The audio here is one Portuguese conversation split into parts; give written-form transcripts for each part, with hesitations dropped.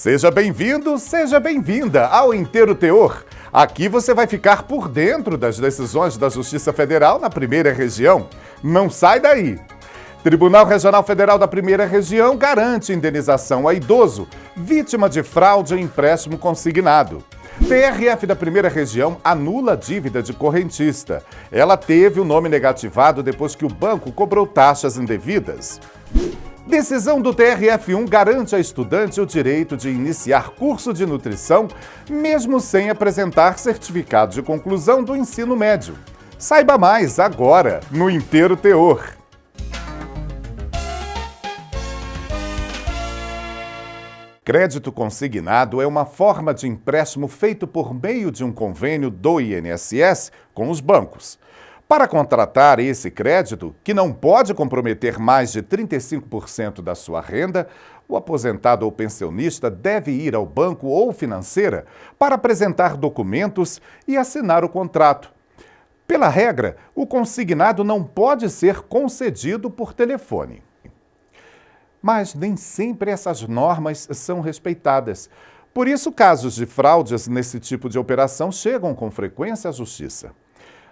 Seja bem-vindo, seja bem-vinda ao Inteiro Teor. Aqui você vai ficar por dentro das decisões da Justiça Federal na Primeira Região. Não sai daí! Tribunal Regional Federal da Primeira Região garante indenização a idoso, vítima de fraude em empréstimo consignado. TRF da Primeira Região anula a dívida de correntista. Ela teve o nome negativado depois que o banco cobrou taxas indevidas. Decisão do TRF1 garante a estudante o direito de iniciar curso de nutrição, mesmo sem apresentar certificado de conclusão do ensino médio. Saiba mais agora no Inteiro Teor. Crédito consignado é uma forma de empréstimo feito por meio de um convênio do INSS com os bancos. Para contratar esse crédito, que não pode comprometer mais de 35% da sua renda, o aposentado ou pensionista deve ir ao banco ou financeira para apresentar documentos e assinar o contrato. Pela regra, o consignado não pode ser concedido por telefone. Mas nem sempre essas normas são respeitadas. Por isso, casos de fraudes nesse tipo de operação chegam com frequência à Justiça.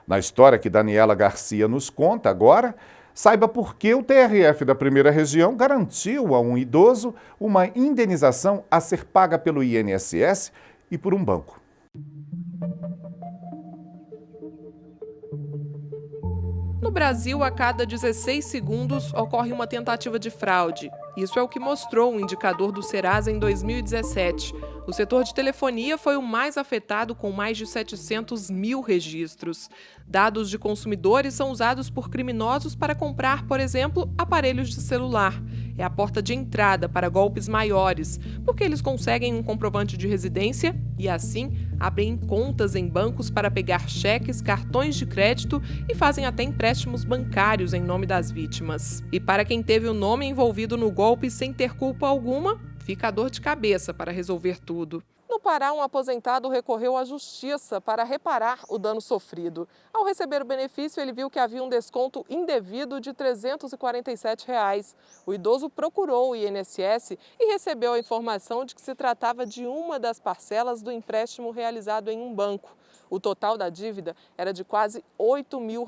Na história que Daniela Garcia nos conta agora, saiba por que o TRF da Primeira Região garantiu a um idoso uma indenização a ser paga pelo INSS e por um banco. No Brasil, a cada 16 segundos ocorre uma tentativa de fraude. Isso é o que mostrou o indicador do Serasa em 2017. O setor de telefonia foi o mais afetado, com mais de 700 mil registros. Dados de consumidores são usados por criminosos para comprar, por exemplo, aparelhos de celular. É a porta de entrada para golpes maiores, porque eles conseguem um comprovante de residência e, assim, abrem contas em bancos para pegar cheques, cartões de crédito e fazem até empréstimos bancários em nome das vítimas. E para quem teve o nome envolvido no golpe sem ter culpa alguma, fica a dor de cabeça para resolver tudo. No Pará, um aposentado recorreu à justiça para reparar o dano sofrido. Ao receber o benefício, ele viu que havia um desconto indevido de R$ 347. O idoso procurou o INSS e recebeu a informação de que se tratava de uma das parcelas do empréstimo realizado em um banco. O total da dívida era de quase R$ 8 mil.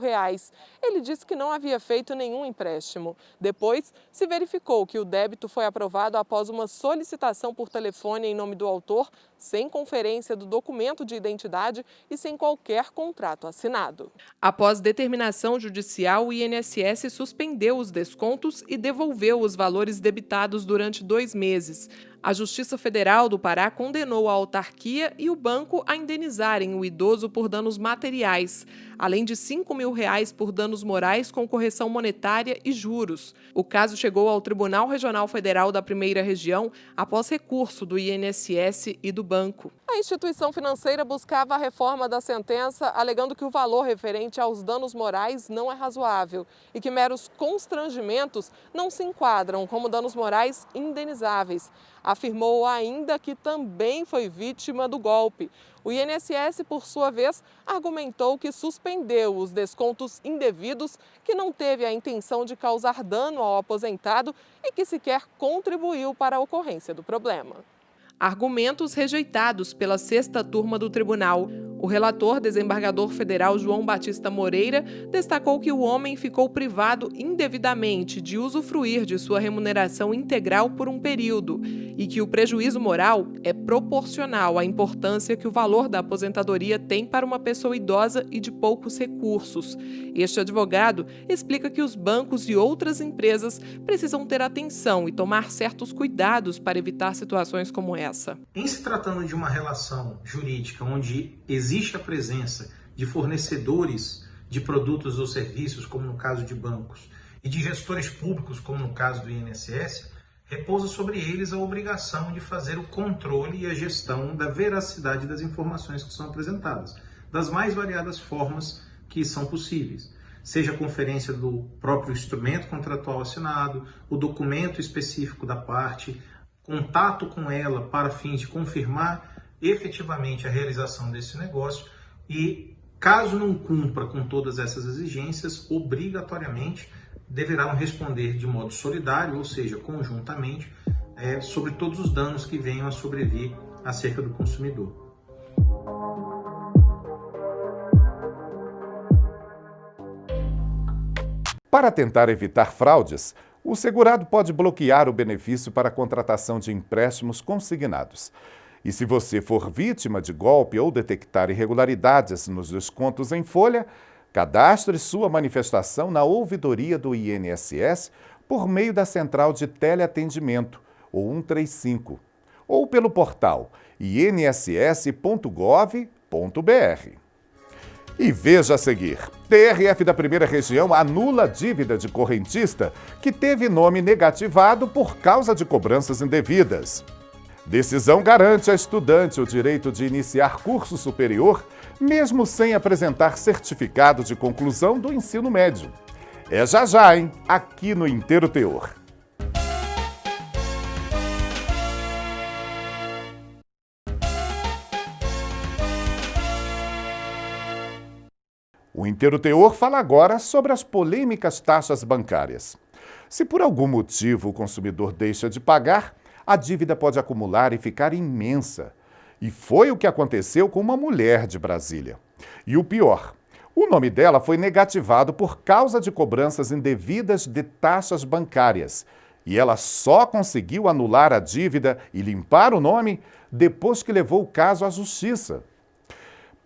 Ele disse que não havia feito nenhum empréstimo. Depois, se verificou que o débito foi aprovado após uma solicitação por telefone em nome do autor, sem conferência do documento de identidade e sem qualquer contrato assinado. Após determinação judicial, o INSS suspendeu os descontos e devolveu os valores debitados durante 2 meses. A Justiça Federal do Pará condenou a autarquia e o banco a indenizarem o idoso por danos materiais, além de R$ 5 mil por danos morais com correção monetária e juros. O caso chegou ao Tribunal Regional Federal da Primeira Região após recurso do INSS e do banco. A instituição financeira buscava a reforma da sentença, alegando que o valor referente aos danos morais não é razoável e que meros constrangimentos não se enquadram como danos morais indenizáveis. Afirmou ainda que também foi vítima do golpe. O INSS, por sua vez, argumentou que suspendeu os descontos indevidos, que não teve a intenção de causar dano ao aposentado e que sequer contribuiu para a ocorrência do problema. Argumentos rejeitados pela 6ª turma do tribunal. O relator, desembargador federal João Batista Moreira, destacou que o homem ficou privado indevidamente de usufruir de sua remuneração integral por um período e que o prejuízo moral é proporcional à importância que o valor da aposentadoria tem para uma pessoa idosa e de poucos recursos. Este advogado explica que os bancos e outras empresas precisam ter atenção e tomar certos cuidados para evitar situações como essa. Em se tratando de uma relação jurídica onde existe a presença de fornecedores de produtos ou serviços, como no caso de bancos, e de gestores públicos, como no caso do INSS, repousa sobre eles a obrigação de fazer o controle e a gestão da veracidade das informações que são apresentadas, das mais variadas formas que são possíveis. Seja a conferência do próprio instrumento contratual assinado, o documento específico da parte, contato com ela para fins de confirmar efetivamente a realização desse negócio e, caso não cumpra com todas essas exigências, obrigatoriamente deverão responder de modo solidário, ou seja, conjuntamente, sobre todos os danos que venham a sobrevir acerca do consumidor. Para tentar evitar fraudes, o segurado pode bloquear o benefício para a contratação de empréstimos consignados. E se você for vítima de golpe ou detectar irregularidades nos descontos em folha, cadastre sua manifestação na ouvidoria do INSS por meio da central de teleatendimento, ou 135, ou pelo portal inss.gov.br. E veja a seguir, TRF da Primeira Região anula dívida de correntista que teve nome negativado por causa de cobranças indevidas. Decisão garante a estudante o direito de iniciar curso superior, mesmo sem apresentar certificado de conclusão do ensino médio. É já, hein? Aqui no Inteiro Teor. O Inteiro Teor fala agora sobre as polêmicas taxas bancárias. Se por algum motivo o consumidor deixa de pagar, a dívida pode acumular e ficar imensa. E foi o que aconteceu com uma mulher de Brasília. E o pior, o nome dela foi negativado por causa de cobranças indevidas de taxas bancárias. E ela só conseguiu anular a dívida e limpar o nome depois que levou o caso à justiça.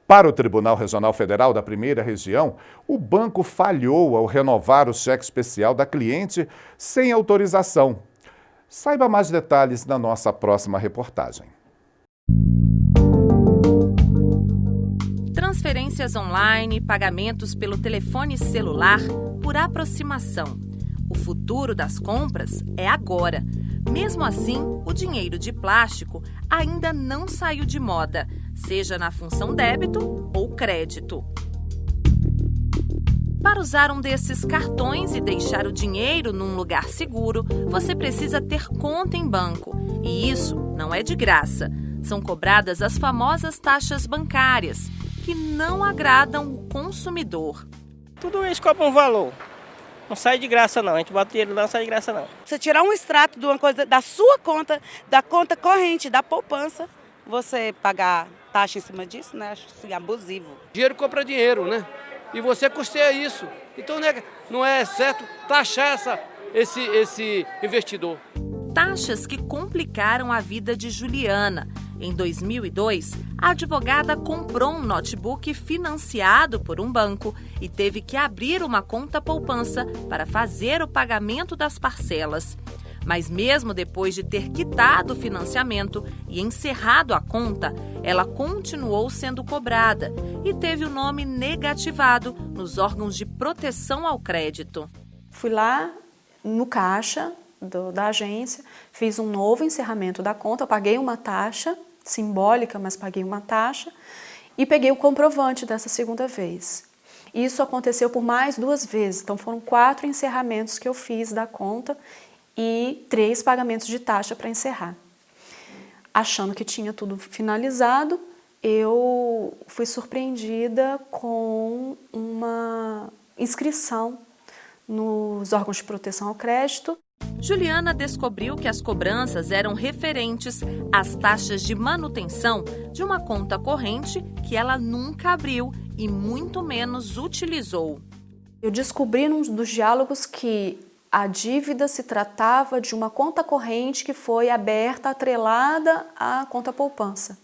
Para o Tribunal Regional Federal da Primeira Região, o banco falhou ao renovar o cheque especial da cliente sem autorização. Saiba mais detalhes na nossa próxima reportagem. Transferências online, pagamentos pelo telefone celular, por aproximação. O futuro das compras é agora. Mesmo assim, o dinheiro de plástico ainda não saiu de moda, seja na função débito ou crédito. Para usar um desses cartões e deixar o dinheiro num lugar seguro, você precisa ter conta em banco. E isso não é de graça. São cobradas as famosas taxas bancárias, que não agradam o consumidor. Tudo isso cobra um valor. Não sai de graça não, a gente bota dinheiro lá, não sai de graça não. Você tirar um extrato de uma coisa da sua conta, da conta corrente, da poupança, você pagar taxa em cima disso, né? Acho assim, abusivo. Dinheiro compra dinheiro, né? E você custeia isso. Então não é certo taxar esse investidor. Taxas que complicaram a vida de Juliana. Em 2002, a advogada comprou um notebook financiado por um banco e teve que abrir uma conta poupança para fazer o pagamento das parcelas. Mas mesmo depois de ter quitado o financiamento e encerrado a conta, ela continuou sendo cobrada e teve o nome negativado nos órgãos de proteção ao crédito. Fui lá no caixa da agência, fiz um novo encerramento da conta, paguei uma taxa simbólica, mas paguei uma taxa e peguei o comprovante dessa segunda vez. Isso aconteceu por mais 2 vezes, então foram 4 encerramentos que eu fiz da conta e 3 pagamentos de taxa para encerrar. Achando que tinha tudo finalizado, eu fui surpreendida com uma inscrição nos órgãos de proteção ao crédito. Juliana descobriu que as cobranças eram referentes às taxas de manutenção de uma conta corrente que ela nunca abriu e muito menos utilizou. Eu descobri num dos diálogos que a dívida se tratava de uma conta corrente que foi aberta, atrelada à conta poupança.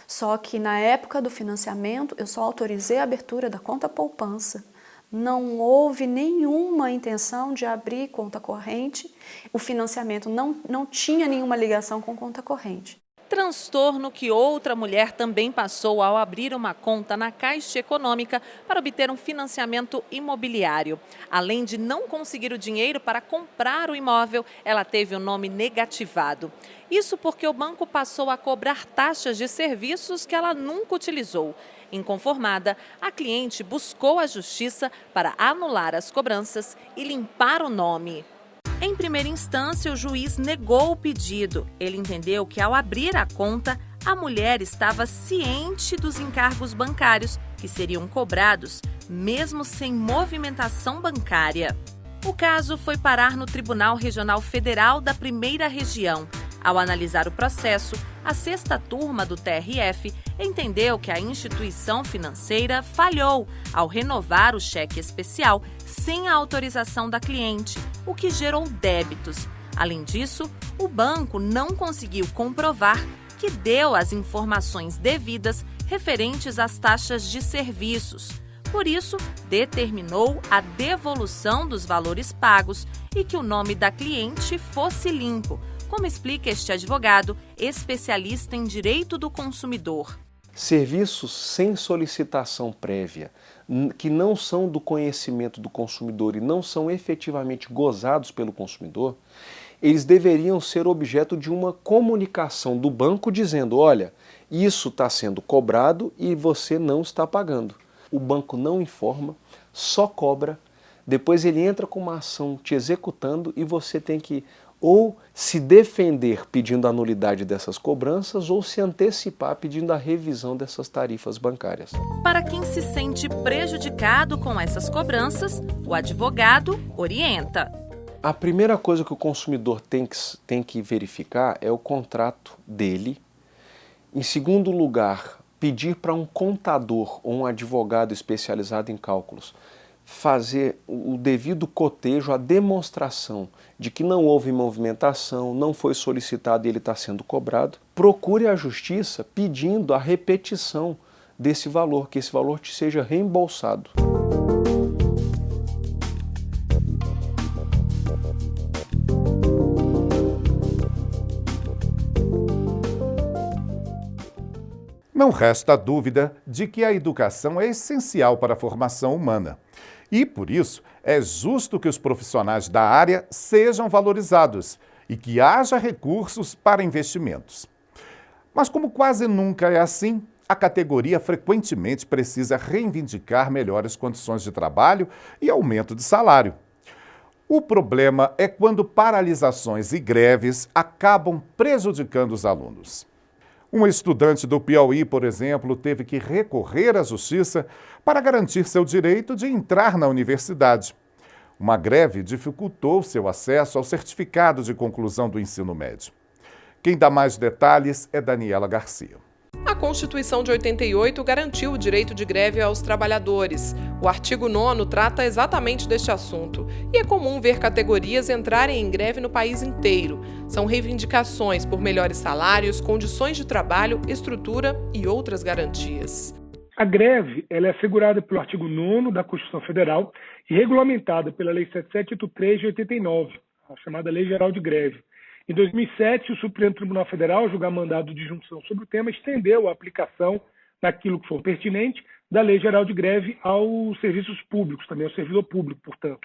Só que na época do financiamento eu só autorizei a abertura da conta poupança. Não houve nenhuma intenção de abrir conta corrente, o financiamento não tinha nenhuma ligação com conta corrente. Transtorno que outra mulher também passou ao abrir uma conta na Caixa Econômica para obter um financiamento imobiliário. Além de não conseguir o dinheiro para comprar o imóvel, ela teve o nome negativado. Isso porque o banco passou a cobrar taxas de serviços que ela nunca utilizou. Inconformada, a cliente buscou a justiça para anular as cobranças e limpar o nome. Em primeira instância, o juiz negou o pedido. Ele entendeu que, ao abrir a conta, a mulher estava ciente dos encargos bancários que seriam cobrados, mesmo sem movimentação bancária. O caso foi parar no Tribunal Regional Federal da Primeira Região. Ao analisar o processo, a 6ª turma do TRF entendeu que a instituição financeira falhou ao renovar o cheque especial sem a autorização da cliente, o que gerou débitos. Além disso, o banco não conseguiu comprovar que deu as informações devidas referentes às taxas de serviços. Por isso, determinou a devolução dos valores pagos e que o nome da cliente fosse limpo, como explica este advogado, especialista em direito do consumidor. Serviços sem solicitação prévia, que não são do conhecimento do consumidor e não são efetivamente gozados pelo consumidor, eles deveriam ser objeto de uma comunicação do banco dizendo, olha, isso está sendo cobrado e você não está pagando. O banco não informa, só cobra, depois ele entra com uma ação te executando e você tem que ou se defender pedindo a nulidade dessas cobranças ou se antecipar pedindo a revisão dessas tarifas bancárias. Para quem se sente prejudicado com essas cobranças, o advogado orienta. A primeira coisa que o consumidor tem que verificar é o contrato dele. Em segundo lugar, pedir para um contador ou um advogado especializado em cálculos fazer o devido cotejo, a demonstração de que não houve movimentação, não foi solicitado e ele está sendo cobrado. Procure a justiça pedindo a repetição desse valor, que esse valor te seja reembolsado. Não resta dúvida de que a educação é essencial para a formação humana. E, por isso, é justo que os profissionais da área sejam valorizados e que haja recursos para investimentos. Mas, como quase nunca é assim, a categoria frequentemente precisa reivindicar melhores condições de trabalho e aumento de salário. O problema é quando paralisações e greves acabam prejudicando os alunos. Um estudante do Piauí, por exemplo, teve que recorrer à justiça para garantir seu direito de entrar na universidade. Uma greve dificultou seu acesso ao certificado de conclusão do ensino médio. Quem dá mais detalhes é Daniela Garcia. A Constituição de 88 garantiu o direito de greve aos trabalhadores. O artigo 9º trata exatamente deste assunto. E é comum ver categorias entrarem em greve no país inteiro. São reivindicações por melhores salários, condições de trabalho, estrutura e outras garantias. A greve ela é assegurada pelo artigo 9º da Constituição Federal e regulamentada pela Lei 7783 de 89, a chamada Lei Geral de Greve. Em 2007, o Supremo Tribunal Federal, ao julgar mandado de junção sobre o tema, estendeu a aplicação naquilo que for pertinente da Lei Geral de Greve aos serviços públicos, também ao servidor público, portanto.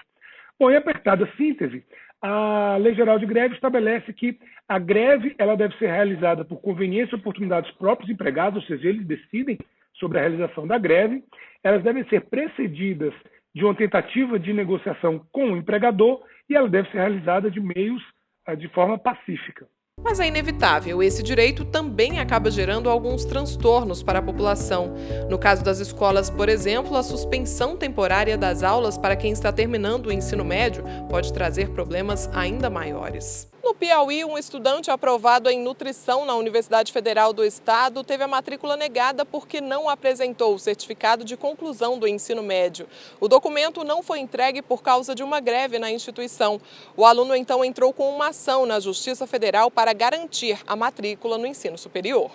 Bom, em apertada síntese, a Lei Geral de Greve estabelece que a greve ela deve ser realizada por conveniência e oportunidade dos próprios empregados, ou seja, eles decidem sobre a realização da greve, elas devem ser precedidas de uma tentativa de negociação com o empregador e ela deve ser realizada de forma pacífica. Mas é inevitável, esse direito também acaba gerando alguns transtornos para a população. No caso das escolas, por exemplo, a suspensão temporária das aulas para quem está terminando o ensino médio pode trazer problemas ainda maiores. No Piauí, um estudante aprovado em nutrição na Universidade Federal do Estado teve a matrícula negada porque não apresentou o certificado de conclusão do ensino médio. O documento não foi entregue por causa de uma greve na instituição. O aluno então entrou com uma ação na Justiça Federal para garantir a matrícula no ensino superior.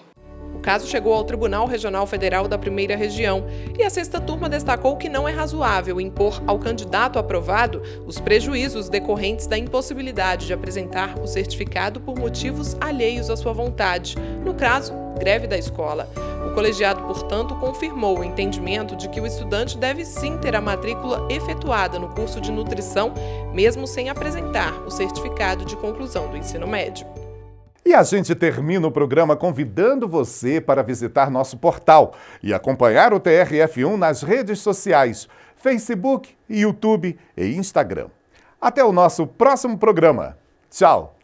O caso chegou ao Tribunal Regional Federal da Primeira Região e a 6ª turma destacou que não é razoável impor ao candidato aprovado os prejuízos decorrentes da impossibilidade de apresentar o certificado por motivos alheios à sua vontade, no caso, greve da escola. O colegiado, portanto, confirmou o entendimento de que o estudante deve sim ter a matrícula efetuada no curso de nutrição, mesmo sem apresentar o certificado de conclusão do ensino médio. E a gente termina o programa convidando você para visitar nosso portal e acompanhar o TRF1 nas redes sociais, Facebook, YouTube e Instagram. Até o nosso próximo programa. Tchau!